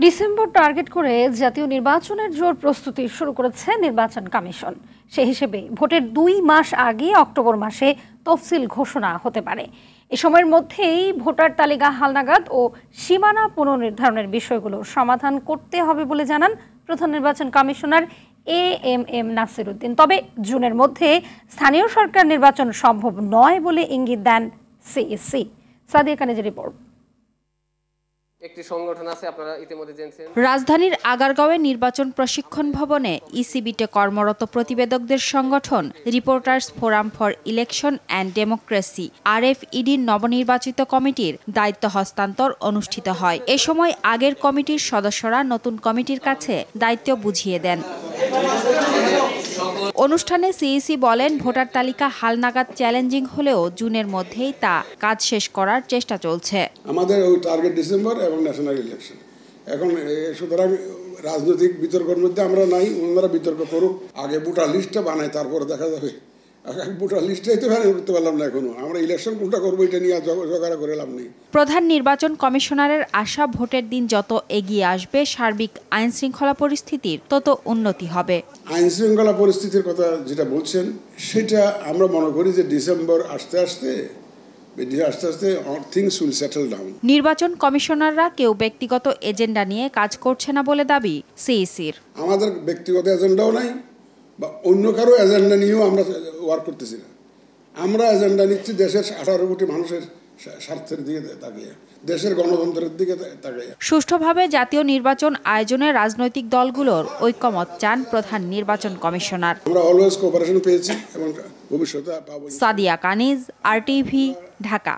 December target করে জাতীয় নির্বাচনের জোর প্রস্তুতি শুরু করেছে নির্বাচন কমিশন। সেই হিসেবে ভোটের 2 মাস আগে অক্টোবর মাসে তফসিল ঘোষণা হতে পারে। এ সময়ের মধ্যেই ভোটার তালিকা হালনাগাদ ও সীমানা পুনর্নির্ধারণের বিষয়গুলো সমাধান করতে হবে বলে জানান প্রধান নির্বাচন কমিশনার এএমএম নাসির উদ্দিন। তবে জুনের মধ্যে স্থানীয় সরকার নির্বাচন সম্ভব নয় বলে ইঙ্গিত দেন সিইসি। সাদিয়া কানেজের রিপোর্ট। একটি সংগঠন আছে, আপনারা ইতিমধ্যে জেনেছেন। রাজধানীর আগারগাঁওয়ে নির্বাচন প্রশিক্ষণ ভবনে ইসিবিতে কর্মরত প্রতিবেদকদের সংগঠন reporters forum for election and democracy আরএফইডির নবনির্বাচিত কমিটির দায়িত্ব হস্তান্তর অনুষ্ঠিত হয়। এ সময় আগের কমিটির সদস্যরা নতুন কমিটির কাছে দায়িত্ব বুঝিয়ে দেন। অনুষ্ঠানে সিইসি বলেন, ভোটার তালিকা হালনাগাদ চ্যালেঞ্জিং হলেও জুনের মধ্যেই তা কাজ শেষ করার চেষ্টা চলছে। আমাদের ওই টার্গেট ডিসেম্বর এবং ন্যাশনাল ইলেকশন। এখন সুতরাং রাজনৈতিক বিতর্কের মধ্যে আমরা নাই, ওনারা বিতর্ক করুক, আগে ভোটার লিস্টটা বানায় তারপরে দেখা যাবে। ভোটার লিস্টটাই তো ফাইনাল করতে পারলাম না এখনো। আমরা ইলেকশন কোনটা করবো এটা নিয়ে জোগাড় করে লাভ নেই। প্রধান নির্বাচন কমিশনারের আশা, ভোটের দিন যত এগিয়ে আসবে সার্বিক আইন শৃঙ্খলা পরিস্থিতির তত উন্নতি হবে। আইন শৃঙ্খলা পরিস্থিতির কথা যেটা বলছেন সেটা আমরা মনে করি যে ডিসেম্বর আস্তে আস্তে নির্বাচন কমিশনাররা কেউ ব্যক্তিগত এজেন্ডা নিয়ে কাজ করছে না বলে দাবি সিইসির। আমাদের ব্যক্তিগত এজেন্ডাও নাই বা অন্য কারো এজেন্ডা নিয়েও আমরা ওয়ার্ক করতেছি না। আমরা এজেন্ডা নিচ্ছি দেশের 18 কোটি মানুষের স্বার্থের দিকে তাকিয়ে, দেশের গণতন্ত্রের দিকে তাকিয়ে। সুষ্ঠুভাবে জাতীয় নির্বাচন আয়োজনে রাজনৈতিক দলগুলোর ঐকমত্য চান প্রধান নির্বাচন কমিশনার। আমরা অলওয়েজ কোঅপারেশন পেয়েছি এবং ভবিষ্যতে পাবো। সাদিয়া কানিজ, RTV, ঢাকা।